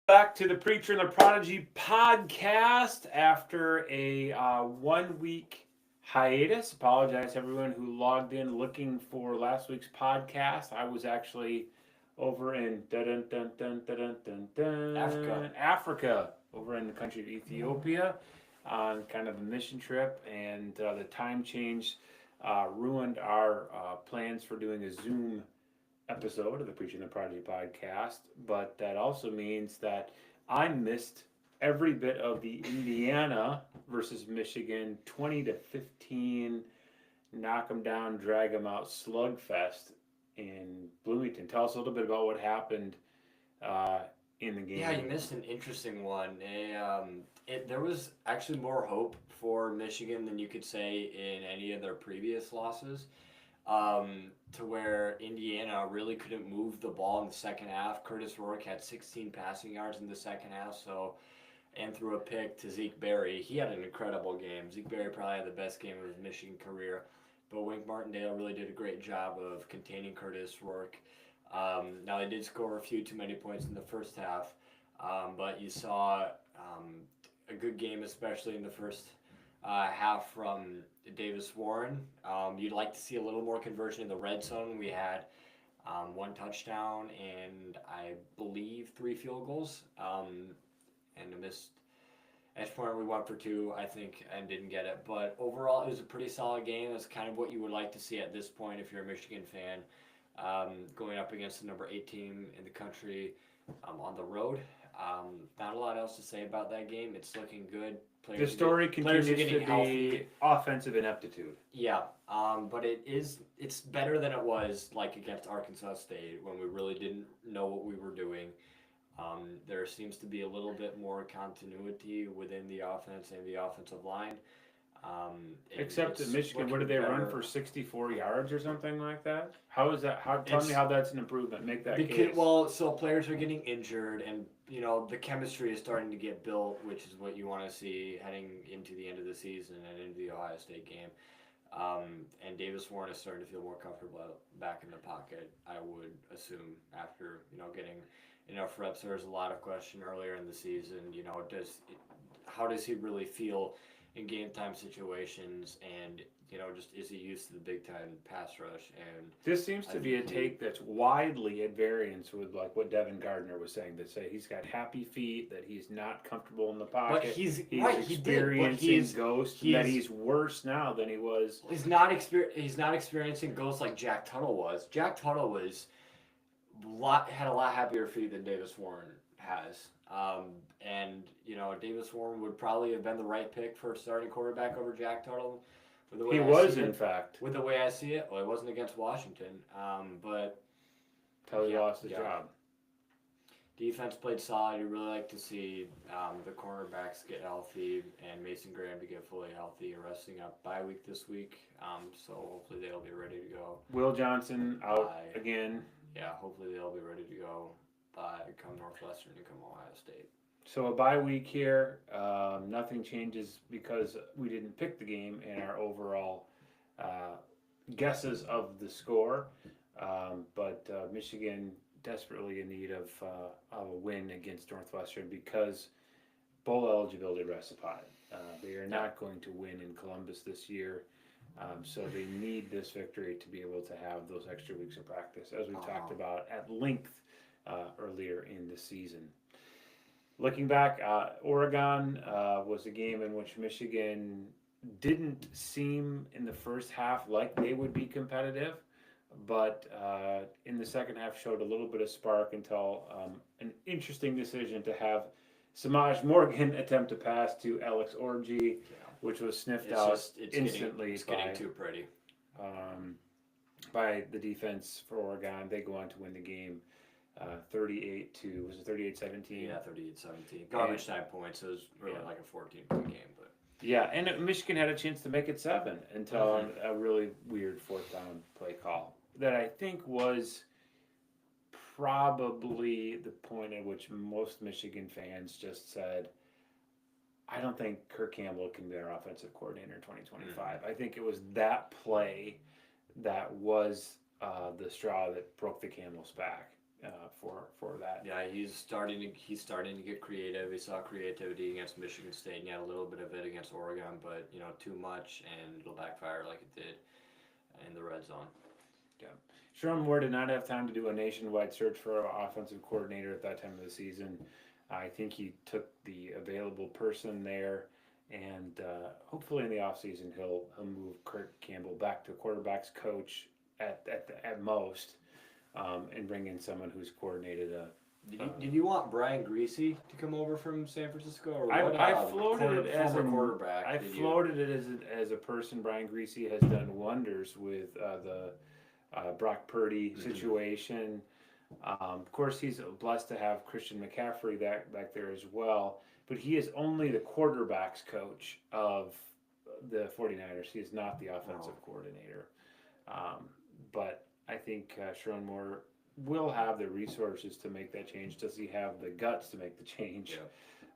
Back to the Preacher and the Prodigy podcast after a 1 week hiatus. Apologize to everyone who logged in looking for last week's podcast. I was actually over in Africa, over in the country of Ethiopia, on kind of a mission trip, and the time change ruined our plans for doing a Zoom episode of the Preaching the Prodigy podcast, but that also means that I missed every bit of the Indiana versus Michigan 20-15 knock them down, drag them out slugfest in Bloomington. Tell us a little bit about what happened uh, in the game. Yeah, you missed an interesting one. There was actually more hope for Michigan than you could say in any of their previous losses. To where Indiana really couldn't move the ball in the second half. Curtis Rourke had 16 passing yards in the second half, and threw a pick to Zeke Berry. He had an incredible game. Zeke Berry probably had the best game of his Michigan career, but Wink Martindale really did a great job of containing Curtis Rourke. Now they did score a few too many points in the first half, but you saw a good game, especially in the first half from Davis Warren. You'd like to see a little more conversion in the red zone. We had one touchdown and I believe 3 field goals, and a missed edge point. We went for 2, I think, and didn't get it. But overall, it was a pretty solid game. That's kind of what you would like to see at this point if you're a Michigan fan, going up against the number 8 team in the country on the road. Not a lot else to say about that game. It's looking good. The story continues to be healthy. Offensive ineptitude. Yeah, but it's better than it was like against Arkansas State when we really didn't know what we were doing. There seems to be a little bit more continuity within the offense and the offensive line. Except at Michigan, what did they run for 64 yards or something like that? How is that? Tell me how that's an improvement. Make that case. Well, so players are getting injured, and the chemistry is starting to get built, which is what you want to see heading into the end of the season and into the Ohio State game. And Davis Warren is starting to feel more comfortable back in the pocket, I would assume, after getting enough reps. There was a lot of question earlier in the season. How does he really feel in game time situations, and just is he used to the big time pass rush? And this seems to be a take that's widely at variance with like what Devin Gardner was saying. That say he's got happy feet, that he's not comfortable in the pocket. But he's experiencing ghosts. That he's worse now than he was. He's not experiencing ghosts like Jack Tuttle was. Jack Tuttle had a lot happier feet than Davis Warren has. And Davis Warren would probably have been the right pick for starting quarterback over Jack Tuttle. He was, in fact. With the way I see it. Well, it wasn't against Washington, but Tuttle lost the job. Defense played solid. You really like to see the cornerbacks get healthy and Mason Graham to get fully healthy. Resting up bye week this week, so hopefully they'll be ready to go. Will Johnson out again. Yeah, hopefully they'll be ready to go by come Northwestern and come Ohio State. So a bye week here. Nothing changes because we didn't pick the game in our overall guesses of the score. But Michigan desperately in need of a win against Northwestern because bowl eligibility rests upon it. They are not going to win in Columbus this year. So they need this victory to be able to have those extra weeks of practice, as we talked about at length earlier in the season. Looking back, Oregon was a game in which Michigan didn't seem in the first half like they would be competitive, but in the second half showed a little bit of spark until an interesting decision to have Samaj Morgan attempt to pass to Alex Orji, which was sniffed out instantly. It's getting too pretty. By the defense for Oregon. They go on to win the game 38-17? Yeah, 38-17. Garbage time points. It was really like a 14-point game. But yeah, and Michigan had a chance to make it 7 until a really weird fourth down play call that I think was probably the point at which most Michigan fans just said, I don't think Kirk Campbell can be our offensive coordinator in 2025. I think it was that play that was the straw that broke the camel's back. for that. Yeah, he's starting to get creative. He saw creativity against Michigan State, and he had a little bit of it against Oregon, but too much, and it'll backfire like it did in the red zone. Yeah. Sherman Moore did not have time to do a nationwide search for an offensive coordinator at that time of the season. I think he took the available person there, and hopefully in the offseason he'll move Kurt Campbell back to quarterbacks coach at most, and bring in someone who's coordinated a. Did you want Brian Greasy to come over from San Francisco, or what? I floated it as a quarterback. I floated it as a person. Brian Greasy has done wonders with the Brock Purdy situation. Of course, he's blessed to have Christian McCaffrey back there as well. But he is only the quarterbacks coach of the 49ers. He is not the offensive coordinator. But I think Sherman Moore will have the resources to make that change. Does he have the guts to make the change?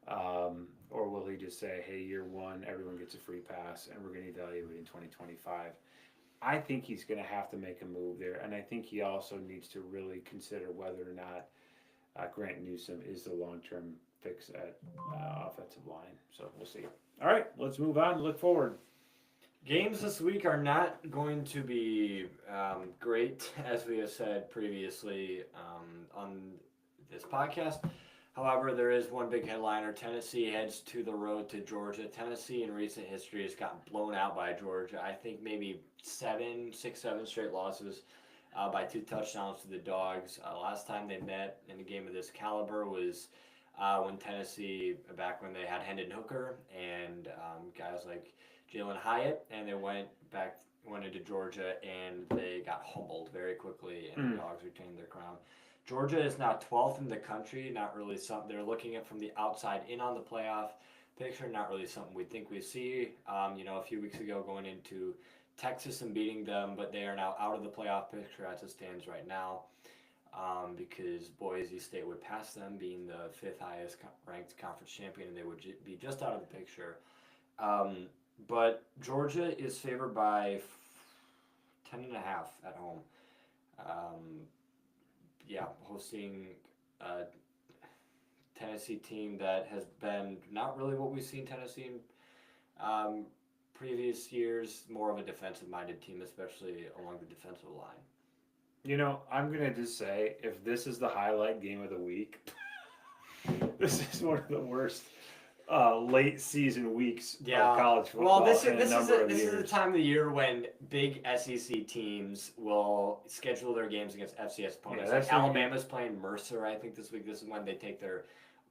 Yeah. Or will he just say, hey, year one, everyone gets a free pass, and we're going to evaluate in 2025? I think he's going to have to make a move there, and I think he also needs to really consider whether or not Grant Newsome is the long-term fix at offensive line. So we'll see. All right, let's move on and look forward. Games this week are not going to be great, as we have said previously on this podcast. However, there is one big headliner. Tennessee heads to the road to Georgia. Tennessee in recent history has gotten blown out by Georgia. I think maybe 7 straight losses by 2 touchdowns to the Dogs. Last time they met in a game of this caliber was when Tennessee, back when they had Hendon Hooker and guys like Jalen Hyatt, and they went into Georgia, and they got humbled very quickly, and the Dogs retained their crown. Georgia is now 12th in the country. Not really something they're looking at from the outside in on the playoff picture. Not really something we think we see. A few weeks ago going into Texas and beating them, but they are now out of the playoff picture as it stands right now, because Boise State would pass them, being the 5th highest ranked conference champion, and they would be just out of the picture. But Georgia is favored by 10.5 at home. Hosting a Tennessee team that has been not really what we've seen Tennessee in previous years, more of a defensive-minded team, especially along the defensive line. I'm going to just say, if this is the highlight game of the week, this is one of the worst late season weeks of college football. Well, this is the time of the year when big SEC teams will schedule their games against FCS opponents. Like Alabama's playing Mercer, I think, this week. This is when they take their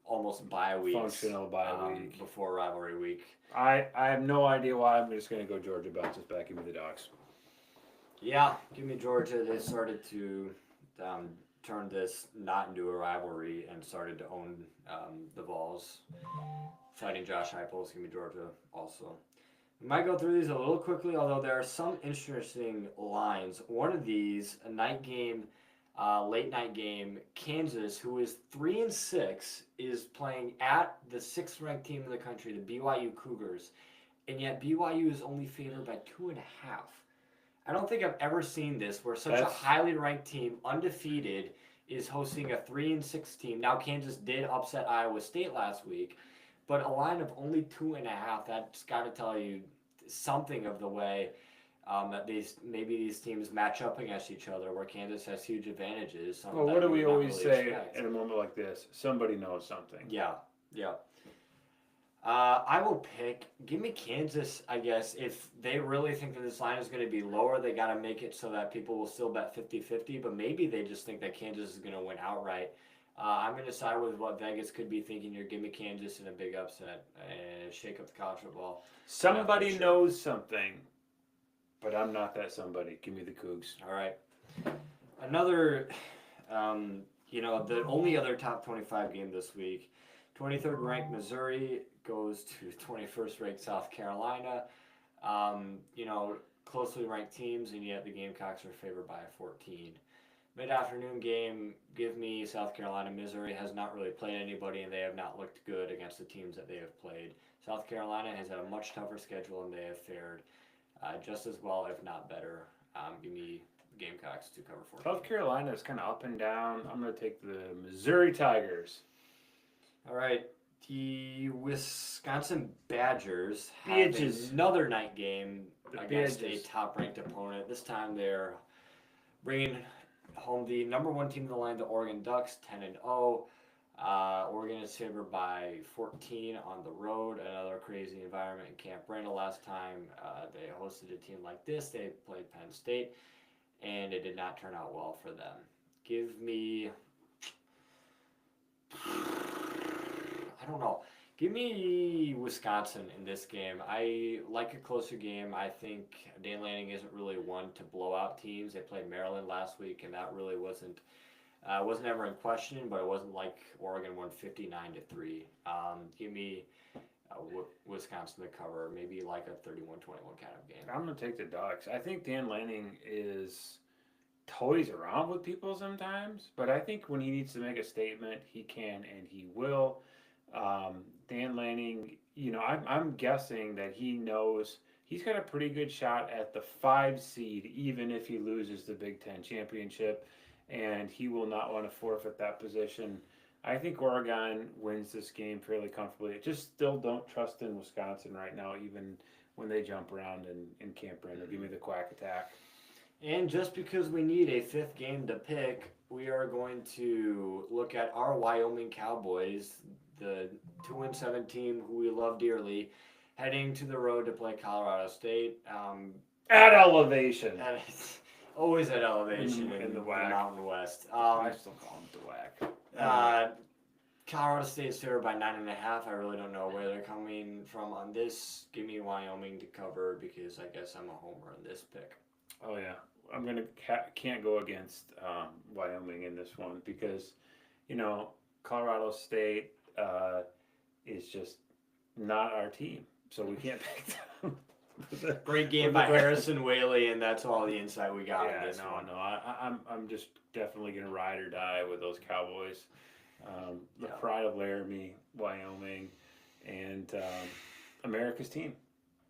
almost bye weeks. Functional bye week. Before rivalry week. I have no idea why. I'm just going to go Georgia. Bounces back. Give me the Dogs. Yeah, give me Georgia. They started to turn this not into a rivalry and started to own the Vols. Fighting Josh Heupel. Give me Georgia also. We might go through these a little quickly, although there are some interesting lines. One of these, a night game, late night game, Kansas, who is 3-6, is playing at the 6th ranked team in the country, the BYU Cougars, and yet BYU is only favored by 2.5. I don't think I've ever seen this where such a highly ranked team, undefeated, is hosting a 3-6 team. Now Kansas did upset Iowa State last week, but a line of only 2.5, that's got to tell you something of the way that these teams match up against each other, where Kansas has huge advantages. Well, what do we always say in a moment like this? Somebody knows something. Yeah. I will give me Kansas, I guess. If they really think that this line is going to be lower, they got to make it so that people will still bet 50-50, but maybe they just think that Kansas is going to win outright. I'm going to side with what Vegas could be thinking here. Give me Kansas in a big upset and shake up the college football. Somebody knows something, but I'm not that somebody. Give me the Cougs. All right. Another, the only other top 25 game this week, 23rd ranked Missouri goes to 21st ranked South Carolina. Closely ranked teams, and yet the Gamecocks are favored by 14. Mid-afternoon game, give me South Carolina. Missouri has not really played anybody, and they have not looked good against the teams that they have played. South Carolina has had a much tougher schedule, and they have fared just as well, if not better. Give me Gamecocks to cover 14. South Carolina is kind of up and down. I'm going to take the Missouri Tigers. All right. The Wisconsin Badgers have Badgers. another night game The against Badgers. a top-ranked opponent. This time they're bringing home the number one team in the line, the Oregon Ducks, 10-0. Oregon is favored by 14 on the road. Another crazy environment in Camp Randall. Last time they hosted a team like this, they played Penn State, and it did not turn out well for them. Give me, I don't know. Give me Wisconsin in this game. I like a closer game. I think Dan Lanning isn't really one to blow out teams. They played Maryland last week, and that really wasn't ever in question, but it wasn't like Oregon won 59-3. Give me Wisconsin to cover, maybe like a 31-21 kind of game. I'm going to take the Ducks. I think Dan Lanning toys around with people sometimes, but I think when he needs to make a statement, he can and he will. Dan Lanning, I'm guessing that he knows he's got a pretty good shot at the 5 seed, even if he loses the Big Ten championship, and he will not want to forfeit that position. I think Oregon wins this game fairly comfortably. I just still don't trust in Wisconsin right now, even when they jump around in Camp Randall. Give me the Quack Attack. And just because we need a 5th game to pick, we are going to look at our Wyoming Cowboys, the 2-7 team who we love dearly, heading to the road to play Colorado State. At elevation. And it's always at elevation In the the WAC. Mountain West. I still call them the Whack. Colorado State's favored by 9.5. I really don't know where they're coming from on this. Give me Wyoming to cover because I guess I'm a homer in this pick. Oh yeah, I'm can't go against Wyoming in this one because, Colorado State is just not our team, so we can't pick them. Great game by Harrison Whaley, and that's all the insight we got. Yeah, in this one. I'm just definitely gonna ride or die with those Cowboys. The pride of Laramie, Wyoming, and America's team.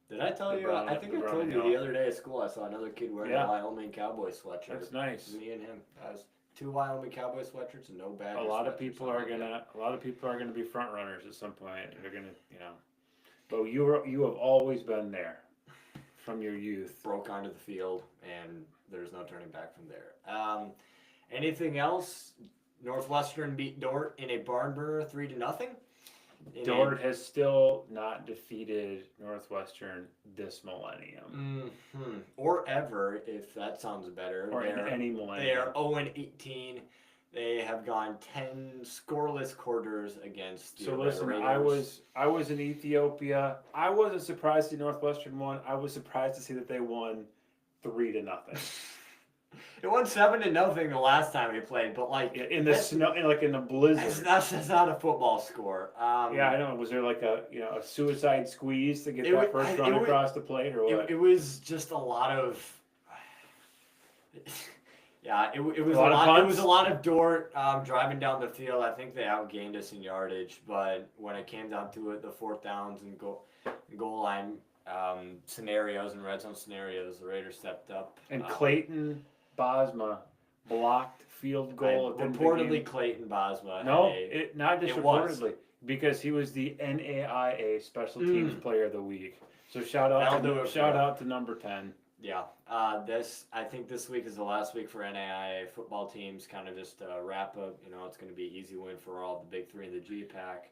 Did I tell you? I think I told you the other day at school I saw another kid wearing a Wyoming Cowboy sweatshirt. That's nice. Me and him. As 2 Wyoming Cowboy sweatshirts and no bag. A lot of people are gonna be front runners at some point. They're gonna, But you have always been there from your youth. Broke onto the field, and there's no turning back from there. Anything else? Northwestern beat Dort in a barn burner 3-0. Dort has still not defeated Northwestern this millennium. Mm-hmm. Or ever, if that sounds better. Or in any millennium. They are 0-18. They have gone 10 scoreless quarters against the Raiders. I was in Ethiopia. I wasn't surprised to see Northwestern won. I was surprised to see that they won 3-0. It won 7-0 the last time we played, but in the snow, in the blizzard. That's not a football score. Yeah, I know. Was there like a suicide squeeze to get that first run across the plate, or what? It was just a lot of. Yeah, it was It was a lot of Dort driving down the field. I think they outgained us in yardage, but when it came down to it, the 4th downs and goal line scenarios and red zone scenarios, the Raiders stepped up. And Clayton Bosma blocked field goal. Reportedly, Clayton Bosma. No, not just reportedly, because he was the NAIA Special Teams Player of the Week. So shout out to number 10. Yeah, I think this week is the last week for NAIA football teams. Kind of just wrap up. It's going to be an easy win for all the big 3 in the G-Pack.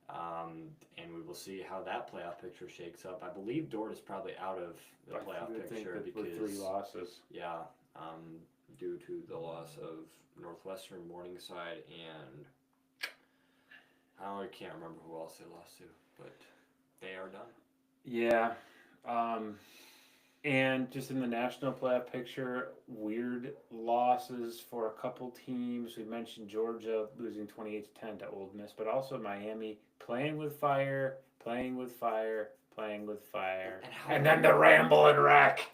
And we will see how that playoff picture shakes up. I believe Dort is probably out of the playoff picture because 3 losses. Yeah, due to the loss of Northwestern, Morningside, and I can't remember who else they lost to, but they are done. Yeah, and just in the national playoff picture, weird losses for a couple teams. We mentioned Georgia losing 28-10 to Ole Miss, but also Miami playing with fire, and then the Ramble and Wreck.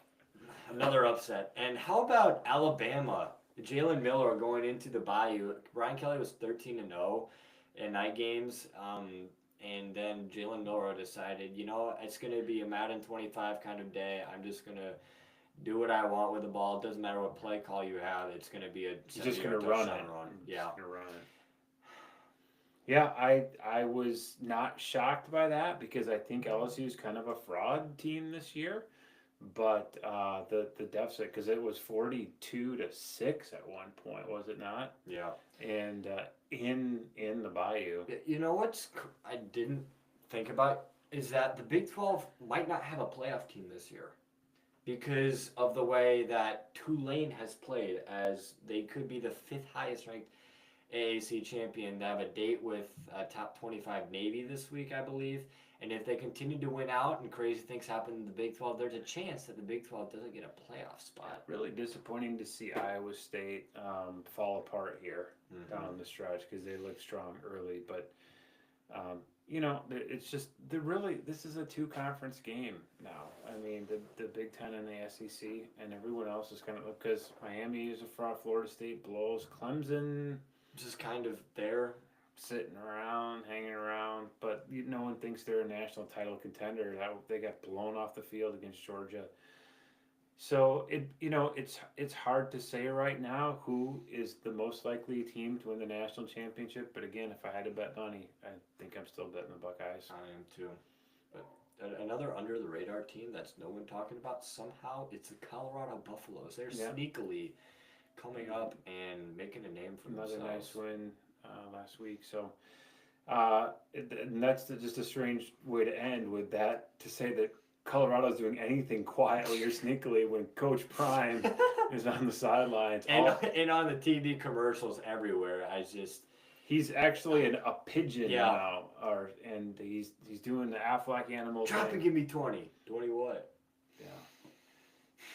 Another upset. And how about Alabama? Jalen Miller going into the Bayou. Brian Kelly was 13-0 in night games. And then Jalen Miller decided, it's going to be a Madden 25 kind of day. I'm just going to do what I want with the ball. It doesn't matter what play call you have. It's going to be a He's just going to 70-yard run touchdown it. run. He's Yeah. just gonna run it. Yeah, I was not shocked by that because I think LSU is kind of a fraud team this year. But the deficit, because it was 42-6 at one point, was it not? Yeah. And in the Bayou. You know I didn't think about is that the Big 12 might not have a playoff team this year because of the way that Tulane has played, as they could be the fifth highest ranked AAC champion. They have a date with top 25 Navy this week, I believe. And if they continue to win out and crazy things happen in the Big 12, there's a chance that the Big 12 doesn't get a playoff spot. Really disappointing to see Iowa State fall apart here down the stretch because they look strong early. But, it's just, this is a two-conference game now. I mean, the Big Ten and the SEC and everyone else is kind of, because Miami is a fraud, Florida State blows, Clemson Just kind of there. sitting around, hanging around, but no one thinks they're a national title contender. They got blown off the field against Georgia. So it's hard to say right now who is the most likely team to win the national championship. But again, if I had to bet money, I think I'm still betting the Buckeyes. I am too. But another under the radar team that's no one talking about somehow, it's the Colorado Buffaloes. They're sneakily coming up and making a name for themselves. Another nice win last week. So and that's just a strange way to end with that, to say that Colorado's doing anything quietly or sneakily when Coach Prime is on the sidelines. And on the TV commercials everywhere. He's actually a pigeon now, and he's doing the Aflac animal Drop thing. and give me 20. 20 what? Yeah.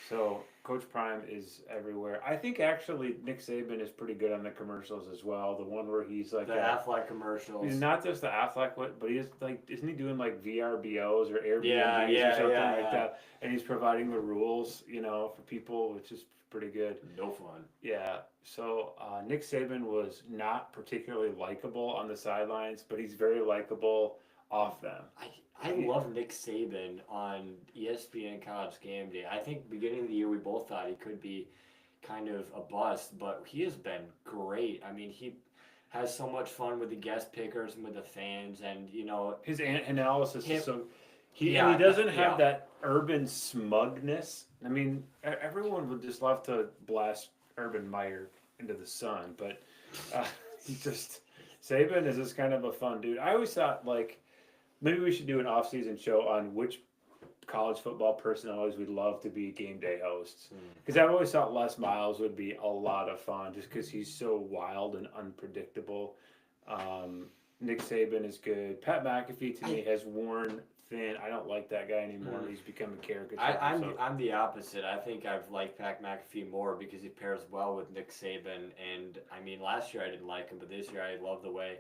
So Coach Prime is everywhere. I think actually Nick Saban is pretty good on the commercials as well. The one where he's like the Aflac commercials. He's not just the Aflac, but he is like, isn't he doing like VRBOs or Airbnbs Yeah, or something like that? And he's providing the rules, for people, which is pretty good. No fun. Yeah. So Nick Saban was not particularly likable on the sidelines, but he's very likable off them. I love Nick Saban on ESPN College Game Day. I think beginning of the year we both thought he could be kind of a bust, but he has been great. I mean, he has so much fun with the guest pickers and with the fans, and his analysis is so. He doesn't have that urban smugness. I mean, everyone would just love to blast Urban Meyer into the sun, but Saban is just kind of a fun dude. I always thought, like, maybe we should do an off-season show on which college football personalities we'd love to be game day hosts. Because I've always thought Les Miles would be a lot of fun just because he's so wild and unpredictable. Nick Saban is good. Pat McAfee, to me, has worn thin. I don't like that guy anymore. He's become a caricature. I'm the opposite. I think I've liked Pat McAfee more because he pairs well with Nick Saban. And, I mean, last year I didn't like him, but this year I love the way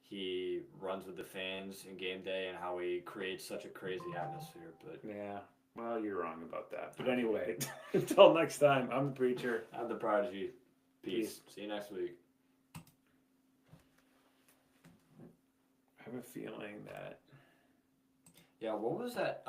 he runs with the fans in game day and how he creates such a crazy atmosphere. But yeah, well, you're wrong about that. But anyway, until next time, I'm the Preacher. I'm the Prodigy. Peace. See you next week. I have a feeling that... Yeah, what was that?